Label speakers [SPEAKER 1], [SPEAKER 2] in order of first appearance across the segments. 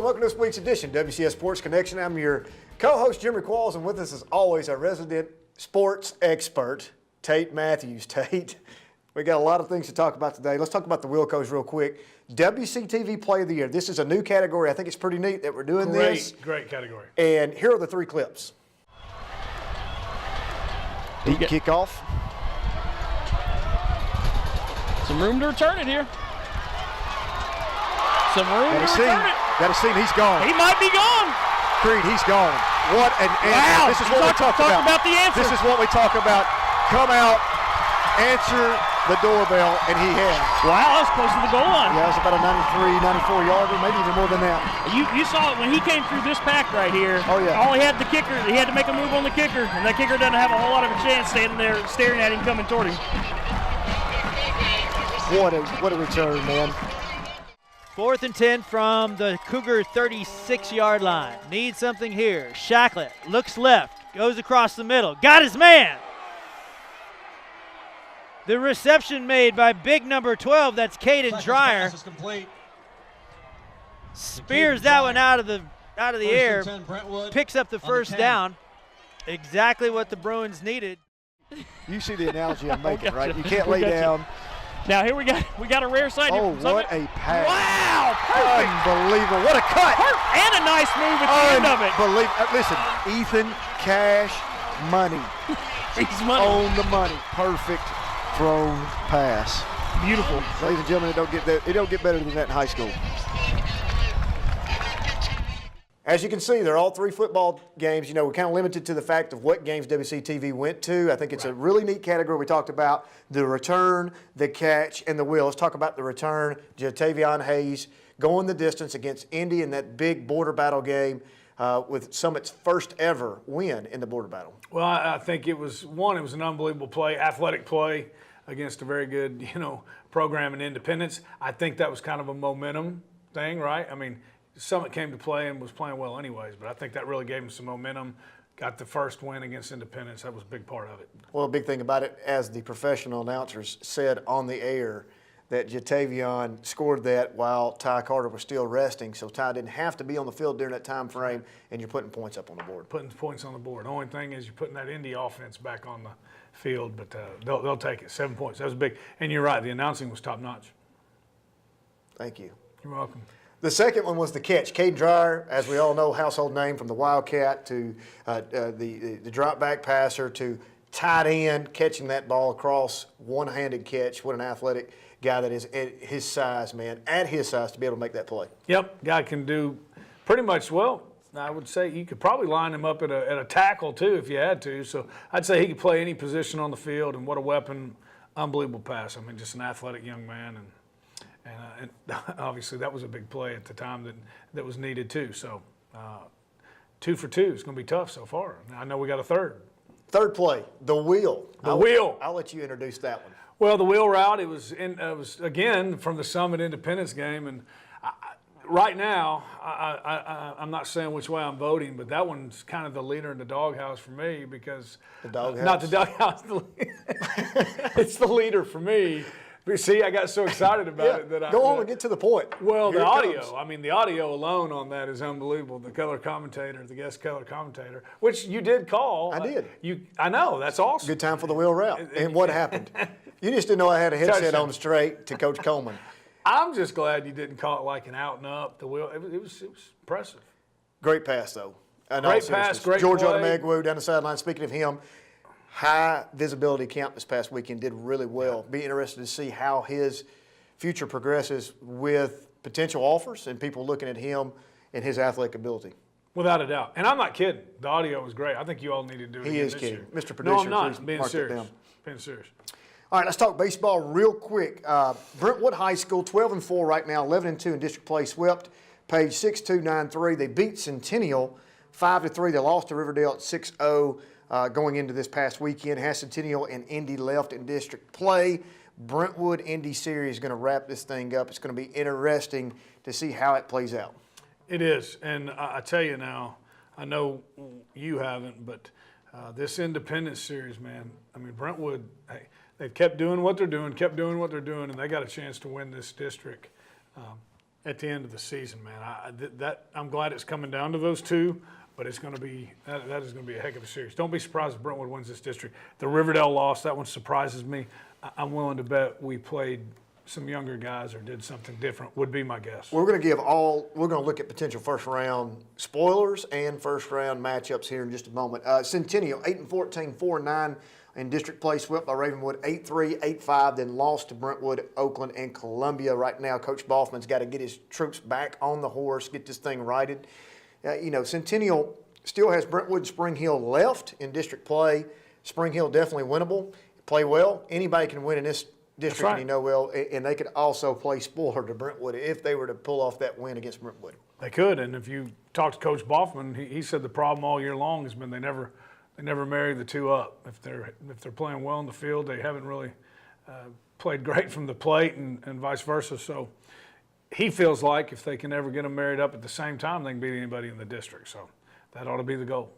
[SPEAKER 1] and welcome to this week's edition of WCS Sports Connection. I'm your co-host, Jimmy Qualls, and with us as always, our resident sports expert, Tate Mathews. Tate, we got a lot of things to talk about today. Let's talk about the Wilcos real quick. WCTV Play of the Year. This is a new category. I think it's pretty neat that we're doing this.
[SPEAKER 2] Great category.
[SPEAKER 1] And here are the three clips. Deep kickoff.
[SPEAKER 3] Some room to return it here. Some room to return it.
[SPEAKER 1] Got to see him. He's gone.
[SPEAKER 3] He might be gone.
[SPEAKER 1] Creed, he's gone. What an answer.
[SPEAKER 3] Wow.
[SPEAKER 1] This is what we talk about.
[SPEAKER 3] The answer.
[SPEAKER 1] This is what we talk about. Come out, answer the doorbell, and he has.
[SPEAKER 3] Wow, that's close to the goal line.
[SPEAKER 1] Yeah, it was about a 93, 94-yarder, maybe even more than that.
[SPEAKER 3] You saw it when he came through this pack right here.
[SPEAKER 1] Oh, yeah.
[SPEAKER 3] All he had the kicker. He had to make a move on the kicker, and that kicker doesn't have a whole lot of a chance standing there staring at him coming toward him.
[SPEAKER 1] What a return, man.
[SPEAKER 4] 4th and 10 from the Cougar 36-yard line. Needs something here. Shacklett looks left, goes across the middle, got his man. The reception made by big number 12, that's Caden Dreyer. Spears that one out of the air, picks up the first down. Exactly what the Bruins needed.
[SPEAKER 1] You see the analogy I'm making, right? You can't lay down.
[SPEAKER 3] Now here we got a rare sight.
[SPEAKER 1] Oh, what a pass.
[SPEAKER 3] Wow, perfect.
[SPEAKER 1] Unbelievable. What a cut.
[SPEAKER 3] And a nice move at the end of it.
[SPEAKER 1] Listen, Ethan, cash, money.
[SPEAKER 3] He's money.
[SPEAKER 1] On the money. Perfect thrown pass.
[SPEAKER 3] Beautiful.
[SPEAKER 1] Ladies and gentlemen, it don't get better than that in high school. As you can see, they're all three football games. You know, we're kind of limited to the fact of what games WCTV went to. I think it's a really neat category. We talked about the return, the catch, and the wheel. Let's talk about the return. Jatavion Hayes going the distance against Indy in that big border battle game with Summit's first ever win in the border battle.
[SPEAKER 2] Well, I think it was an unbelievable play, athletic play against a very good, program in Independence. I think that was kind of a momentum thing, right? I mean, Summit came to play and was playing well anyways, but I think that really gave him some momentum. Got the first win against Independence. That was a big part of it.
[SPEAKER 1] Well, a big thing about it, as the professional announcers said on the air, that Jatavion scored that while Ty Carter was still resting, so Ty didn't have to be on the field during that time frame, and you're putting points up on the board.
[SPEAKER 2] Putting points on the board. The only thing is you're putting that Indy offense back on the field, but they'll take it. 7 points. That was big. And you're right, the announcing was top-notch.
[SPEAKER 1] Thank you.
[SPEAKER 2] You're welcome.
[SPEAKER 1] The second one was the catch. Caden Dreyer, as we all know, household name from the Wildcat to the drop back passer to tight end, catching that ball across, one-handed catch. What an athletic guy that is at his size, man, at his size to be able to make that play.
[SPEAKER 2] Yep, guy can do pretty much, well, I would say you could probably line him up at a tackle too if you had to. So I'd say he could play any position on the field, and what a weapon, unbelievable pass. I mean, just an athletic young man. And obviously that was a big play at the time that was needed too. So 2 for 2 is going to be tough so far. I know we got a third.
[SPEAKER 1] Third play, the wheel. I'll let you introduce that one.
[SPEAKER 2] Well, the wheel route, it was again from the Summit Independence game. And right now, I'm not saying which way I'm voting, but that one's kind of the leader in the doghouse for me because
[SPEAKER 1] the doghouse?
[SPEAKER 2] Not the doghouse. It's the leader for me. But see, I got so excited about it that
[SPEAKER 1] go on and get to the point.
[SPEAKER 2] Well, the audio. I mean, the audio alone on that is unbelievable. The color commentator, the guest color commentator, which you did call.
[SPEAKER 1] I did.
[SPEAKER 2] I know. That's awesome.
[SPEAKER 1] Good time for the wheel route. And what happened? You just didn't know I had a headset on straight to Coach Coleman.
[SPEAKER 2] I'm just glad you didn't call it like an out and up. The wheel. It was impressive.
[SPEAKER 1] Great pass though.
[SPEAKER 2] Great pass. Great
[SPEAKER 1] George
[SPEAKER 2] play.
[SPEAKER 1] Odomegwu down the sideline. Speaking of him. High visibility camp this past weekend, did really well. Be interested to see how his future progresses with potential offers and people looking at him and his athletic ability.
[SPEAKER 2] Without a doubt. And I'm not kidding. The audio was great. I think you all need to do it again this year.
[SPEAKER 1] Mr. Producer.
[SPEAKER 2] No, I'm not. Being serious.
[SPEAKER 1] All right, let's talk baseball real quick. Brentwood High School, 12-4 right now, 11-2 in district play, swept page 6-2-9-3. They beat Centennial 5-3. They lost to Riverdale at 6-0. Going into this past weekend, has Centennial and Indy left in district play. Brentwood Indy series is going to wrap this thing up. It's going to be interesting to see how it plays out.
[SPEAKER 2] It is, and I tell you now, I know you haven't, but this Independence series, man. I mean, Brentwood, hey, they've kept doing what they're doing, and they got a chance to win this district. at the end of the season, man. I'm glad it's coming down to those two, but it's going to be that is going to be a heck of a series. Don't be surprised if Brentwood wins this district. The Riverdale loss, that one surprises me. I'm willing to bet we played some younger guys or did something different, would be my guess.
[SPEAKER 1] We're going to look at potential first round spoilers and first round matchups here in just a moment. Centennial 8-14, 4-9 in district play, swept by Ravenwood 8-3, 8-5, then lost to Brentwood, Oakland, and Columbia. Right now, Coach Boffman's got to get his troops back on the horse, get this thing righted. Centennial still has Brentwood and Spring Hill left in district play. Spring Hill definitely winnable. Play well. Anybody can win in this district,
[SPEAKER 2] right.
[SPEAKER 1] and well, and they could also play spoiler to Brentwood if they were to pull off that win against Brentwood.
[SPEAKER 2] They could, and if you talk to Coach Boffman, he said the problem all year long has been they never marry the two up. If they're playing well in the field, they haven't really played great from the plate, and vice versa. So he feels like if they can ever get them married up at the same time, they can beat anybody in the district. So that ought to be the goal.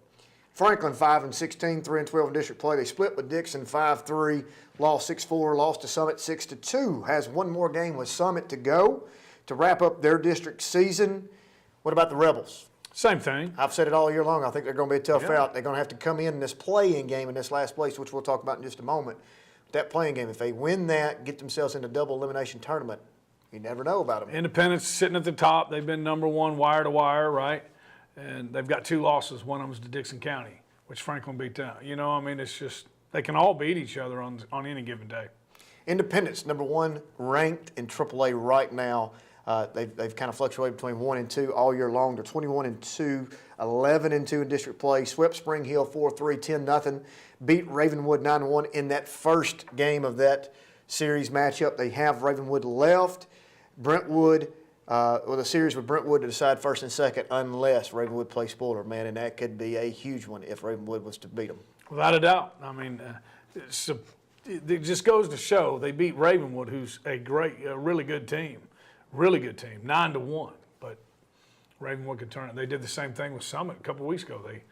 [SPEAKER 1] Franklin 5-16, 3-12 in district play. They split with Dixon 5-3, lost 6-4, lost to Summit 6-2. Has one more game with Summit to go to wrap up their district season. What about the Rebels?
[SPEAKER 2] Same thing.
[SPEAKER 1] I've said it all year long. I think they're going to be a tough out. They're going to have to come in this play-in game in this last place, which we'll talk about in just a moment. That play-in game, if they win that, get themselves in a double elimination tournament, you never know about them.
[SPEAKER 2] Independence sitting at the top. They've been number one wire to wire, right? And they've got 2 losses. One of them is to Dixon County, which Franklin beat down. It's just they can all beat each other on any given day. Independence,
[SPEAKER 1] number 1 ranked in AAA right now. They've kind of fluctuated between 1 and 2 all year long. They're 21-2, 11-2 in district play. Swept Spring Hill 4-3, 10-0. Beat Ravenwood 9-1 in that first game of that series matchup. They have Ravenwood left. Brentwood. The series with Brentwood to decide first and second unless Ravenwood plays spoiler, man, and that could be a huge one if Ravenwood was to beat them.
[SPEAKER 2] Without a doubt. It just goes to show they beat Ravenwood, who's a really good team, 9-1. But Ravenwood could turn it. They did the same thing with Summit a couple weeks ago. They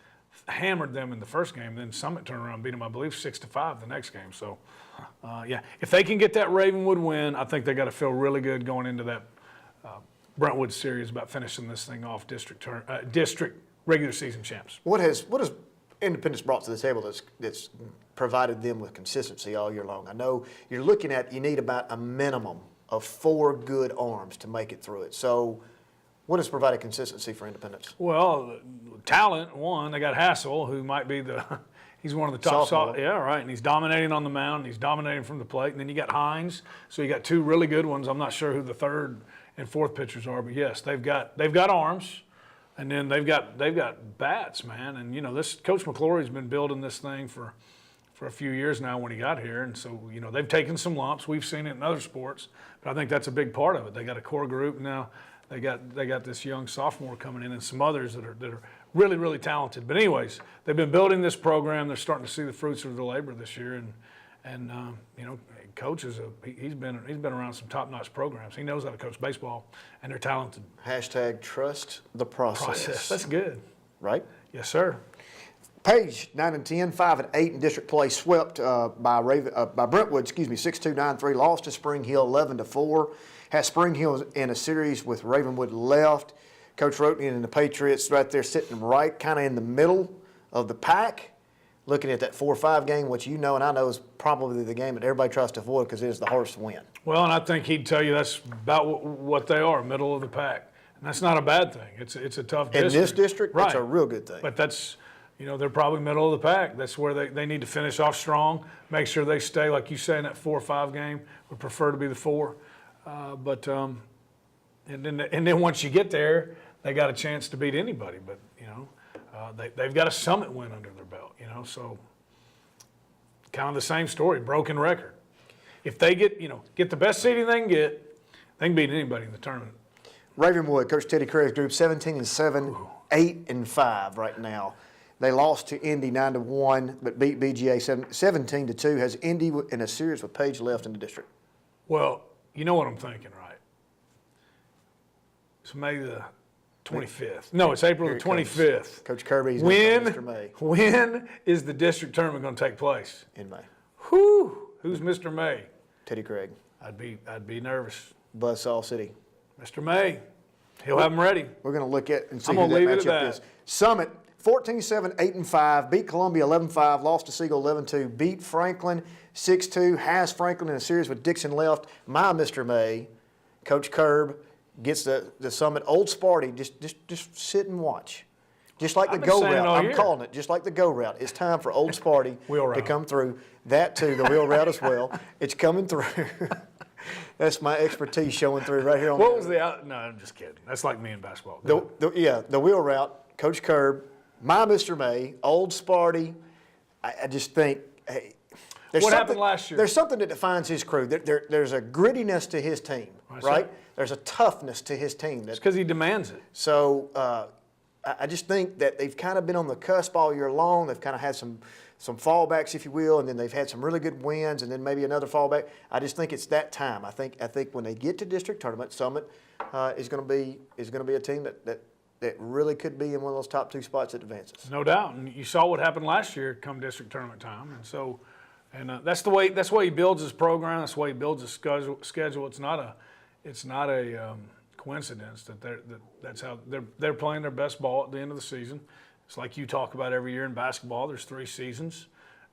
[SPEAKER 2] hammered them in the first game, then Summit turned around and beat them, I believe, 6-5 the next game. So, if they can get that Ravenwood win, I think they got to feel really good going into that Brentwood series about finishing this thing off district regular season champs.
[SPEAKER 1] What has Independence brought to the table that's provided them with consistency all year long? I know you're looking at you need about a minimum of 4 good arms to make it through it. So what has provided consistency for Independence?
[SPEAKER 2] Well, talent, one, they got Hassel, who might be he's one of the top
[SPEAKER 1] sophomore.
[SPEAKER 2] Yeah, right, and he's dominating on the mound, and he's dominating from the plate. And then you got Hines, so you got 2 really good ones. I'm not sure who the third and fourth pitchers are, but yes, they've got arms, and then they've got bats, man. And this Coach McClory's been building this thing for a few years now when he got here, and so they've taken some lumps. We've seen it in other sports, but I think that's a big part of it. They got a core group now. They got this young sophomore coming in, and some others that are really, really talented. But anyways, they've been building this program. They're starting to see the fruits of their labor this year, and Coach he's been around some top-notch programs. He knows how to coach baseball, and they're talented.
[SPEAKER 1] # trust the process.
[SPEAKER 2] That's good.
[SPEAKER 1] Right?
[SPEAKER 2] Yes, sir.
[SPEAKER 1] Page 9-10, 5-8 in district play, swept by Brentwood. 6-2, 9-3. Lost to Spring Hill 11-4. Has Spring Hill in a series with Ravenwood left. Coach Rotney and the Patriots right there sitting right kind of in the middle of the pack. Looking at that 4-5 game, which and I know is probably the game that everybody tries to avoid because it is the hardest to win.
[SPEAKER 2] Well, and I think he'd tell you that's about what they are, middle of the pack. And that's not a bad thing. It's a tough district.
[SPEAKER 1] In this district,
[SPEAKER 2] right.
[SPEAKER 1] That's a real good thing.
[SPEAKER 2] But that's, they're probably middle of the pack. That's where they need to finish off strong, make sure they stay, like you say, in that 4-5 game. Would prefer to be the 4. And then once you get there, they got a chance to beat anybody. But, they've got a Summit win under their belt, so kind of the same story, broken record. If they get the best seeding they can beat anybody in the tournament.
[SPEAKER 1] Ravenwood, Coach Teddy Craig's group, 17-7, 8-5 right now. They lost to Indy 9-1, but beat BGA 17-2. Has Indy in a series with Page left in the district?
[SPEAKER 2] Well, you know what I'm thinking, right? It's May the 25th. No, it's April the 25th.
[SPEAKER 1] Coach Kirby's
[SPEAKER 2] Mr. May. When is the district tournament going to take place?
[SPEAKER 1] In May.
[SPEAKER 2] Whew. Who's Mr. May?
[SPEAKER 1] Teddy Craig.
[SPEAKER 2] I'd be nervous.
[SPEAKER 1] Buzzsaw City.
[SPEAKER 2] Mr. May, he'll have them ready.
[SPEAKER 1] We're going to look at and see
[SPEAKER 2] I'm
[SPEAKER 1] who
[SPEAKER 2] gonna
[SPEAKER 1] that
[SPEAKER 2] leave it at
[SPEAKER 1] matchup
[SPEAKER 2] that.
[SPEAKER 1] is. Summit, 14-7, 8-5, beat Columbia 11-5, lost to Siegel 11-2, beat Franklin 6-2, has Franklin in a series with Dixon left. My Mr. May, Coach Curb, gets the Summit. Old Sparty, just sit and watch. Just like the
[SPEAKER 2] I've been
[SPEAKER 1] go
[SPEAKER 2] saying it
[SPEAKER 1] route.
[SPEAKER 2] all
[SPEAKER 1] I'm
[SPEAKER 2] year.
[SPEAKER 1] calling it. Just like the go route. It's time for Old Sparty
[SPEAKER 2] Wheel
[SPEAKER 1] to
[SPEAKER 2] route.
[SPEAKER 1] come through. That too, the wheel route as well. It's coming through. That's my expertise showing through right here on
[SPEAKER 2] What was the out? No, I'm just kidding. That's like me in basketball.
[SPEAKER 1] the wheel route, Coach Curb, my Mr. May, Old Sparty. I just think, hey, there's
[SPEAKER 2] What
[SPEAKER 1] something-
[SPEAKER 2] happened last year?
[SPEAKER 1] There's something that defines his crew. There's a grittiness to his team,
[SPEAKER 2] Right,
[SPEAKER 1] right?
[SPEAKER 2] sir.
[SPEAKER 1] There's a toughness to his team.
[SPEAKER 2] It's because he demands it.
[SPEAKER 1] So I just think that they've kind of been on the cusp all year long. They've kind of had some fallbacks, if you will, and then they've had some really good wins, and then maybe another fallback. I just think it's that time. I think when they get to district tournament, Summit is going to be a team that really could be in one of those top 2 spots that advances.
[SPEAKER 2] No doubt, and you saw what happened last year come district tournament time, and so, that's the way he builds his program. That's the way he builds his schedule. It's not a coincidence that's how they're playing their best ball at the end of the season. It's like you talk about every year in basketball. There's 3 seasons,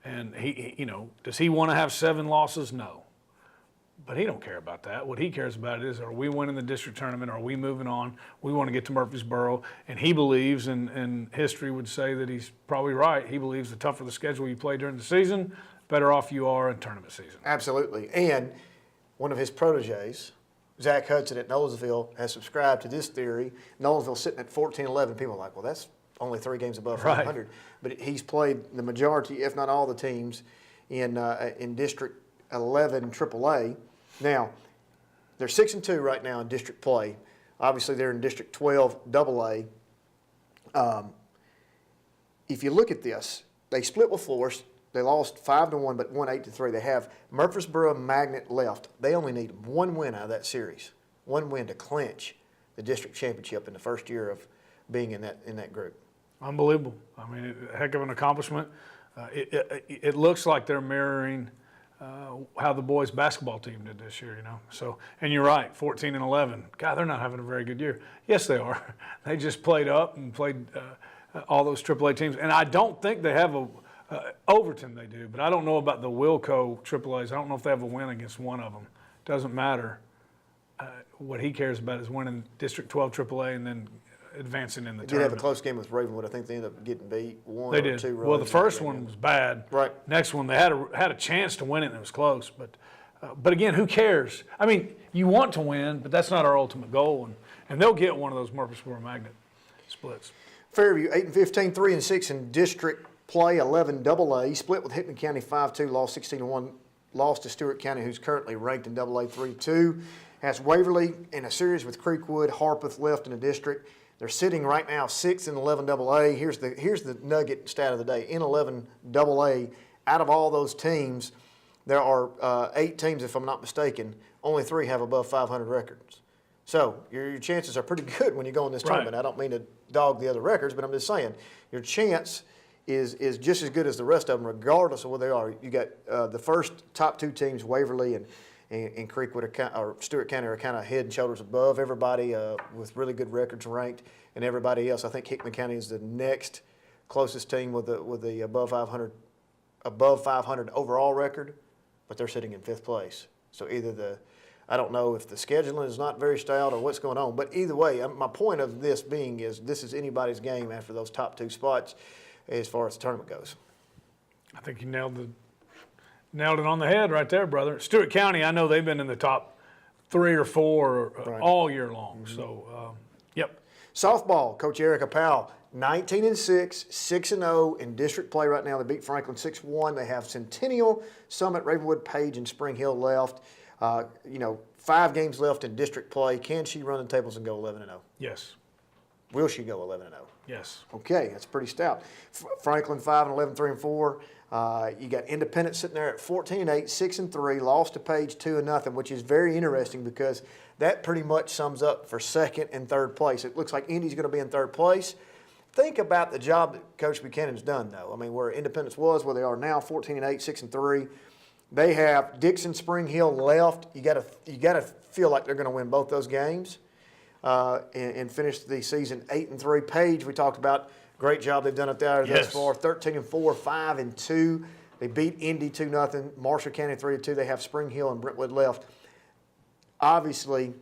[SPEAKER 2] and he does he want to have 7 losses? No. But he don't care about that. What he cares about is, are we winning the district tournament? Are we moving on? We want to get to Murfreesboro. And he believes, and history would say that he's probably right, he believes the tougher the schedule you play during the season, better off you are in tournament season.
[SPEAKER 1] Absolutely. And one of his proteges, Zach Hudson at Nolensville, has subscribed to this theory. Nolensville sitting at 14-11. People are like, well, that's only 3 games above
[SPEAKER 2] Right.
[SPEAKER 1] 500. But he's played the majority, if not all the teams, in District 11 AAA. Now, they're 6-2 right now in district play. Obviously, they're in District 12 AA. If you look at this, they split with Florist. They lost 5-1, but won 8-3. They have Murfreesboro Magnet left. They only need 1 win out of that series, 1 win to clinch the district championship in the first year of being in that group.
[SPEAKER 2] Unbelievable. I mean, a heck of an accomplishment. It looks like they're mirroring how the boys' basketball team did this year, So, and you're right, 14-11. God, they're not having a very good year. Yes, they are. They just played up and played all those AAA teams. And I don't think they have Overton they do, but I don't know about the Wilco AAAs. I don't know if they have a win against one of them. Doesn't matter. What he cares about is winning District 12 AAA and then advancing in the
[SPEAKER 1] They did have a
[SPEAKER 2] tournament.
[SPEAKER 1] close game with Ravenwood. I think they ended up getting beat 1
[SPEAKER 2] They
[SPEAKER 1] or
[SPEAKER 2] did.
[SPEAKER 1] 2 runs.
[SPEAKER 2] Well, the first one was bad.
[SPEAKER 1] Right.
[SPEAKER 2] Next one, they had a chance to win it, and it was close. But again, who cares? I mean, you want to win, but that's not our ultimate goal. And they'll get one of those Murfreesboro Magnet splits.
[SPEAKER 1] Fairview 8-15, 3-6 in district play, 11 AA. Split with Hickman County 5-2, lost 16-1, lost to Stewart County, who's currently ranked in AA 3-2. Has Waverly in a series with Creekwood, Harpeth left in the district. They're sitting right now 6 in 11 AA. Here's the nugget stat of the day. In 11 AA, out of all those teams, there are 8 teams, if I'm not mistaken. Only 3 have above 500 records. So your chances are pretty good when you go in this tournament. I don't mean to dog the other records, but I'm just saying your chance is just as good as the rest of them, regardless of where they are. You got the first top 2 teams, Waverly and Creekwood or Stewart County, are kind of head and shoulders above everybody with really good records ranked, and everybody else. I think Hickman County is the next closest team with the above 500 overall record, but they're sitting in 5th place. So I don't know if the scheduling is not very stout or what's going on, but either way, my point of this being is this is anybody's game after those top 2 spots as far as the tournament goes.
[SPEAKER 2] I think you nailed it on the head right there, brother. Stewart County, I know they've been in the top 3 or 4
[SPEAKER 1] Right.
[SPEAKER 2] all year long. So, yep.
[SPEAKER 1] Softball, Coach Erica Powell, 19-6, 6-0 in district play right now. They beat Franklin 6-1. They have Centennial, Summit, Ravenwood, Page, and Spring Hill left. 5 games left in district play. Can she run the tables and go 11-0?
[SPEAKER 2] Yes.
[SPEAKER 1] Will she go 11-0?
[SPEAKER 2] Yes.
[SPEAKER 1] Okay, that's pretty stout. Franklin 5-11, 3-4. You got Independence sitting there at 14-8, 6-3, lost to Page 2-0, which is very interesting because that pretty much sums up for 2nd and 3rd place. It looks like Indy's going to be in 3rd place. Think about the job that Coach Buchanan's done, though. I mean, where Independence was, where they are now, 14-8, 6-3. They have Dixon, Spring Hill left. You got to feel like they're going to win both those games. and finished the season 8-3. Page, we talked about, great job they've done it there thus far. 13-4, 5-2. They beat Indy 2-0. Marshall County 3-2. They have Spring Hill and Brentwood left. Obviously,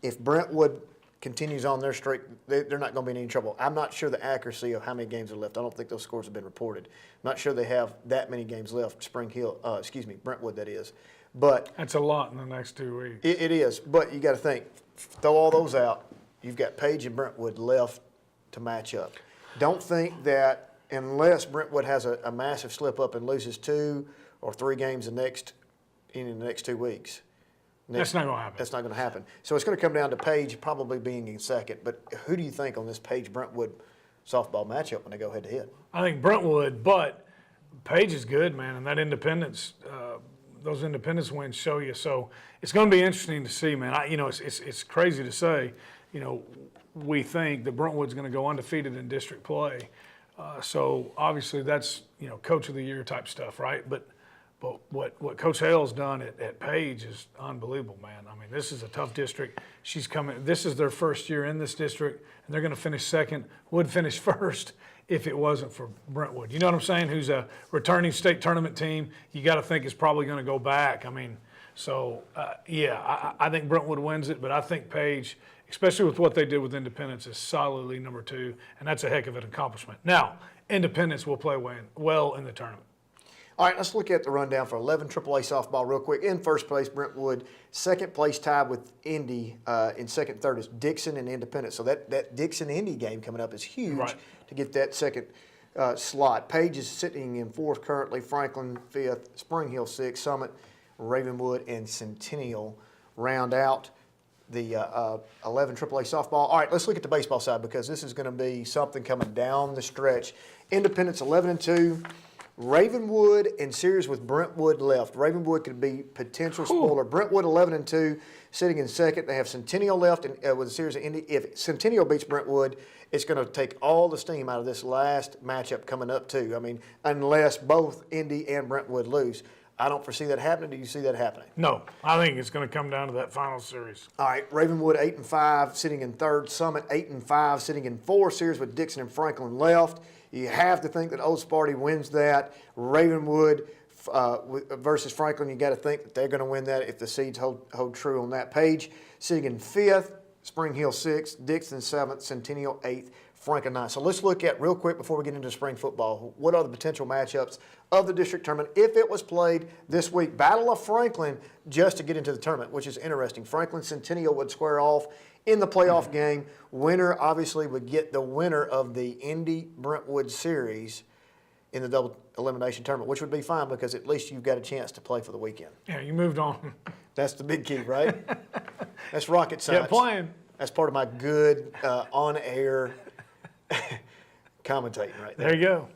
[SPEAKER 1] if Brentwood continues on their streak, they're not going to be in any trouble. I'm not sure the accuracy of how many games are left. I don't think those scores have been reported. I'm not sure they have that many games left. Brentwood, that is. But
[SPEAKER 2] That's a lot in the next 2 weeks.
[SPEAKER 1] it is. But you got to think, throw all those out. You've got Page and Brentwood left to match up. Don't think that unless Brentwood has a massive slip up and loses 2 or 3 games in the next 2 weeks.
[SPEAKER 2] That's not going to happen.
[SPEAKER 1] That's not going to happen. So it's going to come down to Page probably being in second. But who do you think on this Page-Brentwood softball matchup when they go head-to-head?
[SPEAKER 2] I think Brentwood, but Page is good, man, and that independence, those independence wins show you. So it's going to be interesting to see, man. It's crazy to say, we think that Brentwood's going to go undefeated in district play. So obviously that's, coach of the year type stuff, right? But what Coach Hale's done at Page is unbelievable, man. I mean, this is a tough district. This is their first year in this district, and they're going to finish second, would finish first if it wasn't for Brentwood. You know what I'm saying? Who's a returning state tournament team. You got to think is probably going to go back. I mean, so, I think Brentwood wins it, but I think Page, especially with what they did with Independence, is solidly number 2, and that's a heck of an accomplishment. Now, Independence will play well in the tournament.
[SPEAKER 1] All right, let's look at the rundown for 11 AAA softball real quick. In first place, Brentwood. Second place tied with Indy. In second and third is Dixon and Independence. So that Dixon-Indy game coming up is huge to get that second slot. Page is sitting in fourth currently. Franklin fifth. Spring Hill sixth. Summit, Ravenwood, and Centennial round out the 11 AAA softball. All right, let's look at the baseball side because this is going to be something coming down the stretch. Independence 11-2. Ravenwood in series with Brentwood left. Ravenwood could be potential spoiler. Brentwood 11-2, sitting in second. They have Centennial left with a series of Indy. If Centennial beats Brentwood, it's going to take all the steam out of this last matchup coming up too. I mean, unless both Indy and Brentwood lose. I don't foresee that happening. Do you see that happening?
[SPEAKER 2] No, I think it's going to come down to that final series.
[SPEAKER 1] All right, Ravenwood 8-5, sitting in third. Summit 8-5, sitting in fourth. Series with Dixon and Franklin left. You have to think that Old Sparty wins that. Ravenwood versus Franklin, you got to think that they're going to win that if the seeds hold true on that page. Sitting in fifth, Spring Hill sixth, Dixon seventh, Centennial eighth, Franklin ninth. So let's look at real quick before we get into spring football. What are the potential matchups of the district tournament if it was played this week? Battle of Franklin just to get into the tournament, which is interesting. Franklin Centennial would square off in the playoff game. Winner obviously would get the winner of the Indy-Brentwood series in the double elimination tournament, which would be fine because at least you've got a chance to play for the weekend.
[SPEAKER 2] Yeah, you moved on.
[SPEAKER 1] That's the big key, right? That's rocket science.
[SPEAKER 2] Get playing.
[SPEAKER 1] That's part of my good on-air commentating right there.
[SPEAKER 2] There you go.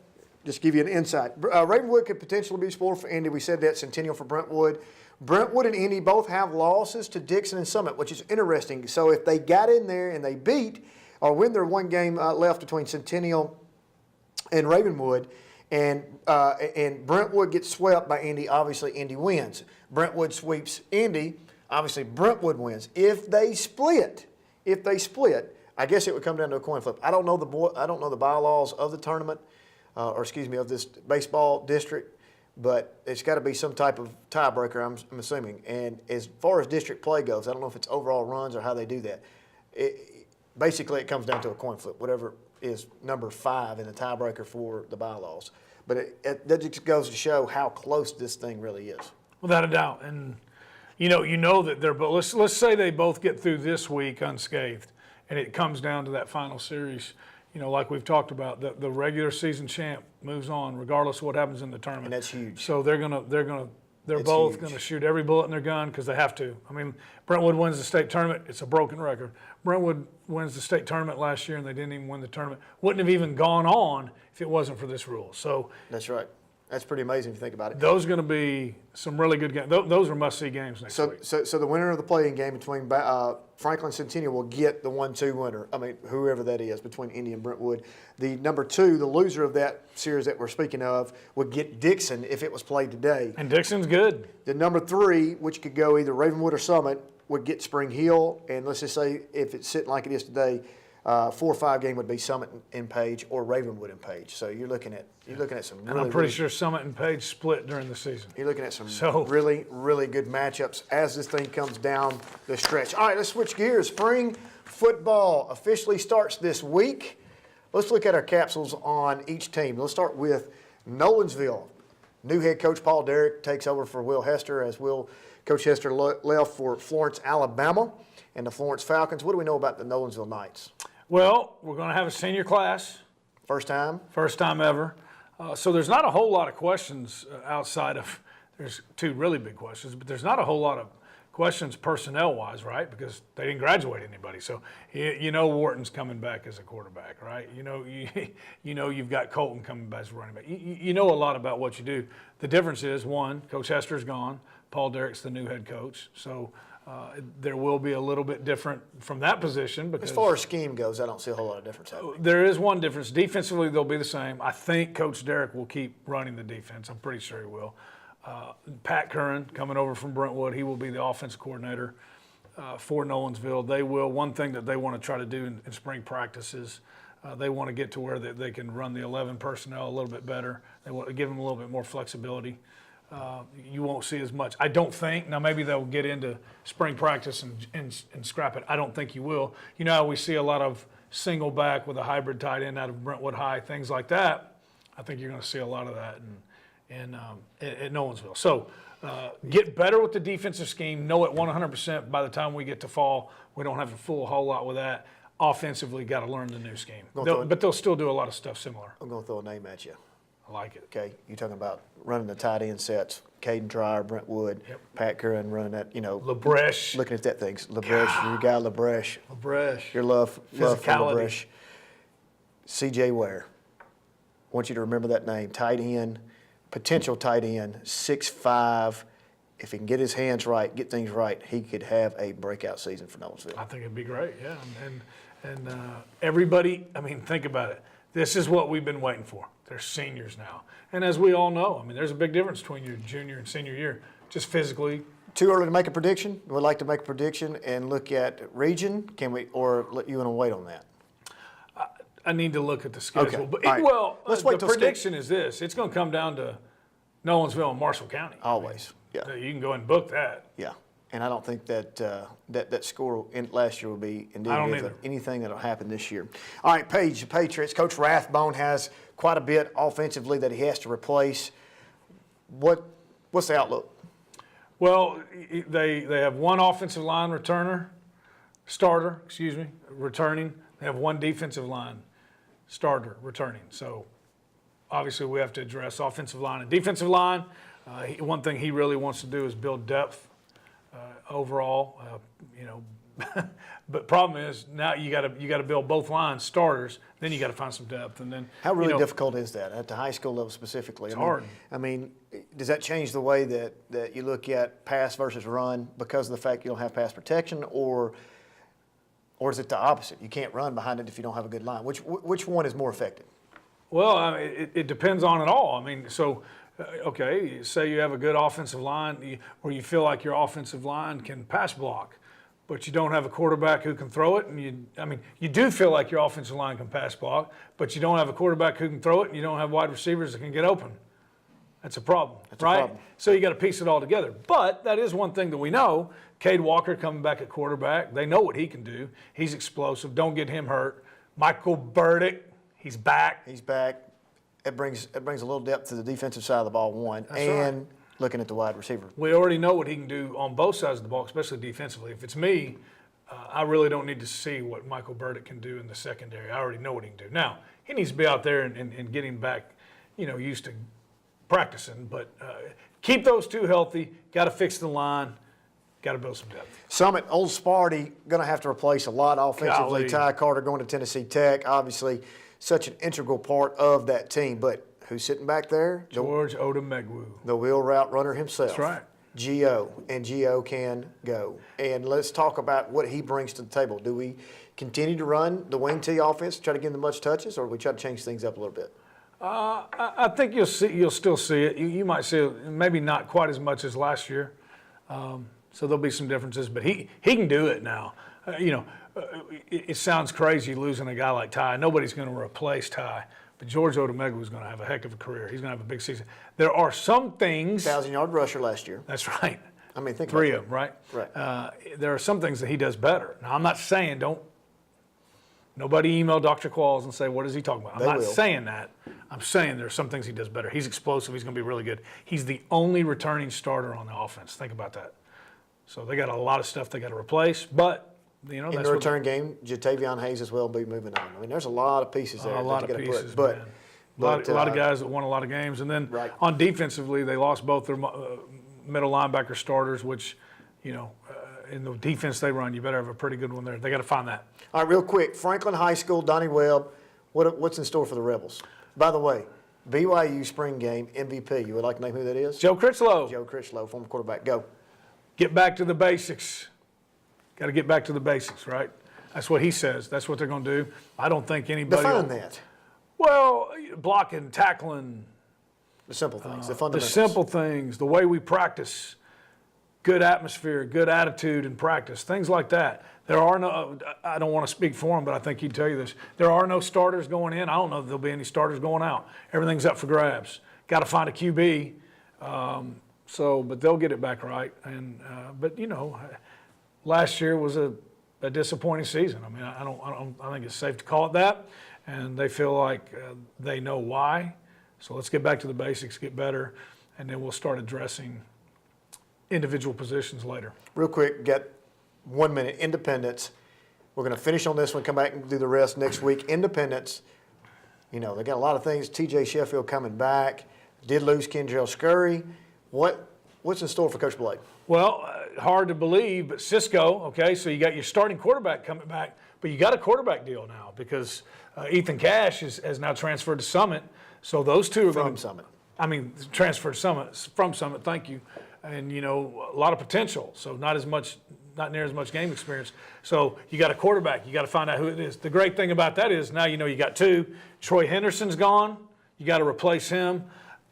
[SPEAKER 1] Just give you an insight. Ravenwood could potentially be spoiled for Indy. We said that. Centennial for Brentwood. Brentwood and Indy both have losses to Dixon and Summit, which is interesting. So if they got in there and they beat or win their one game left between Centennial and Ravenwood, and Brentwood gets swept by Indy, obviously Indy wins. Brentwood sweeps Indy, obviously Brentwood wins. If they split, I guess it would come down to a coin flip. I don't know the bylaws of the tournament, of this baseball district. But it's got to be some type of tiebreaker, I'm assuming. And as far as district play goes, I don't know if it's overall runs or how they do that. Basically, it comes down to a coin flip, whatever is number 5 in the tiebreaker for the bylaws. But that just goes to show how close this thing really is.
[SPEAKER 2] Without a doubt. And, you know that they're both, let's say they both get through this week unscathed, and it comes down to that final series. Like we've talked about, the regular season champ moves on regardless of what happens in the tournament.
[SPEAKER 1] And that's huge.
[SPEAKER 2] So they're both gonna shoot every bullet in their gun because they have to. I mean, Brentwood wins the state tournament. It's a broken record. Brentwood wins the state tournament last year and they didn't even win the tournament. Wouldn't have even gone on if it wasn't for this rule. So
[SPEAKER 1] that's right. That's pretty amazing if you think about it.
[SPEAKER 2] Those are going to be some really good games. Those are must-see games next week.
[SPEAKER 1] So the winner of the playing game between Franklin Centennial will get the 1-2 winner. I mean, whoever that is between Indy and Brentwood. The number 2, the loser of that series that we're speaking of, would get Dixon if it was played today.
[SPEAKER 2] And Dixon's good.
[SPEAKER 1] The number 3, which could go either Ravenwood or Summit, would get Spring Hill, and let's just say if it's sitting like it is today, 4 or 5 game would be Summit and Page or Ravenwood and Page. So you're looking at some
[SPEAKER 2] And
[SPEAKER 1] really.
[SPEAKER 2] I'm pretty sure Summit and Page split during the season.
[SPEAKER 1] You're looking at some
[SPEAKER 2] So-
[SPEAKER 1] really, really good matchups as this thing comes down the stretch. All right, let's switch gears. Spring football officially starts this week. Let's look at our capsules on each team. Let's start with Nolensville. New head coach Paul Derrick takes over for Will Hester as Coach Hester left for Florence, Alabama, and the Florence Falcons. What do we know about the Nolensville Knights?
[SPEAKER 2] Well, we're going to have a senior class.
[SPEAKER 1] First time?
[SPEAKER 2] First time ever. So there's not a whole lot of questions outside of, there's 2 really big questions, but there's not a whole lot of questions personnel-wise, right? Because they didn't graduate anybody. So you know Wharton's coming back as a quarterback, right? You know you've got Colton coming back as a running back. You know a lot about what you do. The difference is, one, Coach Hester's gone. Paul Derrick's the new head coach. So there will be a little bit different from that position. Because
[SPEAKER 1] As far as scheme goes, I don't see a whole lot of difference happening.
[SPEAKER 2] there is one difference. Defensively, they'll be the same. I think Coach Derrick will keep running the defense. I'm pretty sure he will. Pat Curran coming over from Brentwood, he will be the offensive coordinator for Nolensville. They will. One thing that they want to try to do in spring practices, they want to get to where they can run the 11 personnel a little bit better. They want to give them a little bit more flexibility. You won't see as much. I don't think. Now, maybe they'll get into spring practice and scrap it. I don't think you will. You know how we see a lot of single back with a hybrid tight end out of Brentwood High, things like that. I think you're going to see a lot of that at Nolensville. So get better with the defensive scheme. Know it 100% by the time we get to fall. We don't have to fool a whole lot with that. Offensively, got to learn the new scheme. But they'll still do a lot of stuff similar.
[SPEAKER 1] I'm going to throw a name at you.
[SPEAKER 2] I like it.
[SPEAKER 1] Okay, you're talking about running the tight end sets. Caden Dreyer, Brentwood, Pat Curran running that,
[SPEAKER 2] LaBreche.
[SPEAKER 1] looking at that things. LaBreche, your guy LaBreche.
[SPEAKER 2] LaBreche.
[SPEAKER 1] Your love for
[SPEAKER 2] Physicality.
[SPEAKER 1] LaBreche. CJ Ware. I want you to remember that name. Tight end, potential tight end, 6'5". If he can get his hands right, get things right, he could have a breakout season for Nolensville.
[SPEAKER 2] I think it'd be great, yeah. And everybody, think about it. This is what we've been waiting for. They're seniors now. And as we all know, there's a big difference between your junior and senior year, just physically.
[SPEAKER 1] Too early to make a prediction? We'd like to make a prediction and look at region. Can we, or let you want to wait on that?
[SPEAKER 2] I need to look at the schedule.
[SPEAKER 1] Okay.
[SPEAKER 2] But
[SPEAKER 1] All right. Let's wait
[SPEAKER 2] the
[SPEAKER 1] till
[SPEAKER 2] prediction is this. It's going to come down to Nolensville and Marshall County.
[SPEAKER 1] Always, yeah.
[SPEAKER 2] You can go ahead and book that.
[SPEAKER 1] Yeah, and I don't think that that score last year will be indicative of anything that will happen this year. All right, Paige, the Patriots. Coach Rathbone has quite a bit offensively that he has to replace. What's the outlook?
[SPEAKER 2] Well, they have one offensive line starter, returning. They have one defensive line starter returning. So obviously we have to address offensive line and defensive line. One thing he really wants to do is build depth overall. But problem is now you got to build both lines starters. Then you got to find some depth, and then
[SPEAKER 1] how really difficult is that at the high school level specifically?
[SPEAKER 2] It's hard.
[SPEAKER 1] Does that change the way that you look at pass versus run because of the fact you don't have pass protection, or is it the opposite? You can't run behind it if you don't have a good line. Which one is more effective?
[SPEAKER 2] Well, it depends on it all. Okay, say you have a good offensive line where you feel like your offensive line can pass block, but you don't have a quarterback who can throw it, and you do feel like your offensive line can pass block, but you don't have a quarterback who can throw it, and you don't have wide receivers that can get open. That's a problem, right? So you got to piece it all together. But that is one thing that we know. Cade Walker coming back at quarterback. They know what he can do. He's explosive. Don't get him hurt. Michael Burdick, he's back.
[SPEAKER 1] He's back. It brings a little depth to the defensive side of the ball, one.
[SPEAKER 2] That's
[SPEAKER 1] and
[SPEAKER 2] right.
[SPEAKER 1] Looking at the wide receiver.
[SPEAKER 2] We already know what he can do on both sides of the ball, especially defensively. If it's me, I really don't need to see what Michael Burdick can do in the secondary. I already know what he can do. Now, he needs to be out there and getting back, used to practicing. But keep those two healthy. Got to fix the line. Got to build some depth.
[SPEAKER 1] Summit, Old Sparty, going to have to replace a lot offensively.
[SPEAKER 2] Golly.
[SPEAKER 1] Ty Carter going to Tennessee Tech, obviously such an integral part of that team. But who's sitting back there?
[SPEAKER 2] George Odemegwu.
[SPEAKER 1] The wheel route runner himself.
[SPEAKER 2] That's right.
[SPEAKER 1] Gio, and Gio can go. And let's talk about what he brings to the table. Do we continue to run the wing T offense, try to give them much touches, or do we try to change things up a little bit?
[SPEAKER 2] I think you'll still see it. You might see it, maybe not quite as much as last year. So there'll be some differences, but he can do it now. It sounds crazy losing a guy like Ty. Nobody's going to replace Ty, but George Odumegwu is going to have a heck of a career. He's going to have a big season. There are some things.
[SPEAKER 1] 1,000-yard rusher last year.
[SPEAKER 2] That's right.
[SPEAKER 1] I mean, think
[SPEAKER 2] 3
[SPEAKER 1] about
[SPEAKER 2] of them, right?
[SPEAKER 1] Right.
[SPEAKER 2] There are some things that he does better. Now, I'm not saying nobody email Dr. Qualls and say, what is he talking about? I'm not saying that. I'm saying there are some things he does better. He's explosive. He's going to be really good. He's the only returning starter on the offense. Think about that. So they got a lot of stuff they got to replace, but
[SPEAKER 1] In
[SPEAKER 2] that's
[SPEAKER 1] the return game, Jatavion Hayes as well will be moving on. I mean, there's a lot of pieces there.
[SPEAKER 2] a lot of pieces,
[SPEAKER 1] but
[SPEAKER 2] man. A lot of guys that won a lot of games. And then on defensively, they lost both their middle linebacker starters, which, in the defense they run, you better have a pretty good one there. They got to find that.
[SPEAKER 1] All right, real quick, Franklin High School, Donnie Webb, what's in store for the Rebels? By the way, BYU spring game MVP. You would like to name who that is?
[SPEAKER 2] Joe Critchlow.
[SPEAKER 1] Joe Critchlow, former quarterback. Go.
[SPEAKER 2] Get back to the basics. Got to get back to the basics, right? That's what he says. That's what they're going to do. I don't think anybody.
[SPEAKER 1] Define that.
[SPEAKER 2] Well, blocking, tackling.
[SPEAKER 1] The simple things, the
[SPEAKER 2] The
[SPEAKER 1] fundamentals.
[SPEAKER 2] simple things, the way we practice, good atmosphere, good attitude in practice, things like that. There are no, I don't want to speak for him, but I think he'd tell you this. There are no starters going in. I don't know if there'll be any starters going out. Everything's up for grabs. Got to find a QB. But they'll get it back right. And but last year was a disappointing season. I mean, I think it's safe to call it that. And they feel like they know why. So let's get back to the basics, get better, and then we'll start addressing individual positions later.
[SPEAKER 1] Real quick, get 1 minute. Independence. We're going to finish on this one, come back and do the rest next week. Independence, they got a lot of things. TJ Sheffield coming back. Did lose Kendrell Scurry. What's in store for Coach Blake?
[SPEAKER 2] Well, hard to believe, but Cisco, okay, so you got your starting quarterback coming back, but you got a quarterback deal now because Ethan Cash has now transferred to Summit. So those two are
[SPEAKER 1] From Summit.
[SPEAKER 2] Transferred from Summit, thank you. And, a lot of potential, so not near as much game experience. So you got a quarterback. You got to find out who it is. The great thing about that is now you got two. Troy Henderson's gone. You got to replace him.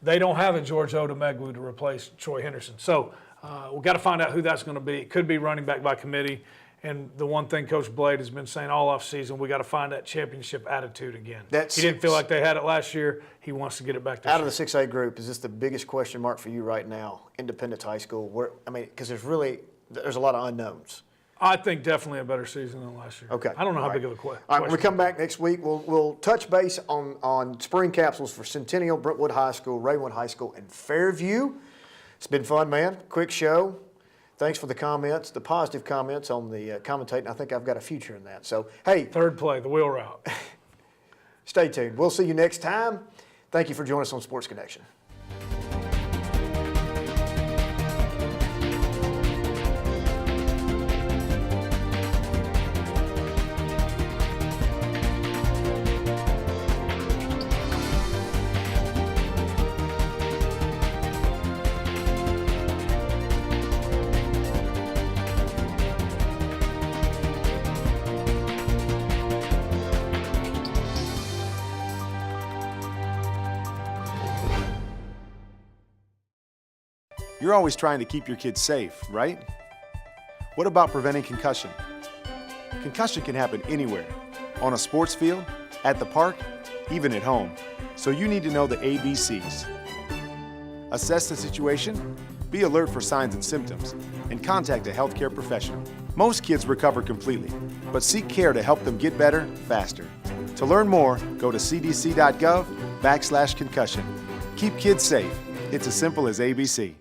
[SPEAKER 2] They don't have a George Odumegwu to replace Troy Henderson. So we've got to find out who that's going to be. It could be running back by committee. And the one thing Coach Blade has been saying all offseason, we got to find that championship attitude again. He didn't feel like they had it last year. He wants to get it back this year.
[SPEAKER 1] Out of the 6A group, is this the biggest question mark for you right now, Independence High School? Because there's a lot of unknowns.
[SPEAKER 2] I think definitely a better season than last year.
[SPEAKER 1] Okay.
[SPEAKER 2] I don't know how big of a question.
[SPEAKER 1] All right, when we come back next week, we'll touch base on spring capsules for Centennial, Brentwood High School, Raymond High School, and Fairview. It's been fun, man. Quick show. Thanks for the comments, the positive comments on the commentating. I think I've got a future in that. So, hey.
[SPEAKER 2] Third play, the wheel route.
[SPEAKER 1] Stay tuned. We'll see you next time. Thank you for joining us on Sports Connection.
[SPEAKER 5] You're always trying to keep your kids safe, right? What about preventing concussion? Concussion can happen anywhere, on a sports field, at the park, even at home. So you need to know the ABCs. Assess the situation, be alert for signs and symptoms, and contact a healthcare professional. Most kids recover completely, but seek care to help them get better faster. To learn more, go to cdc.gov/concussion. Keep kids safe. It's as simple as ABC.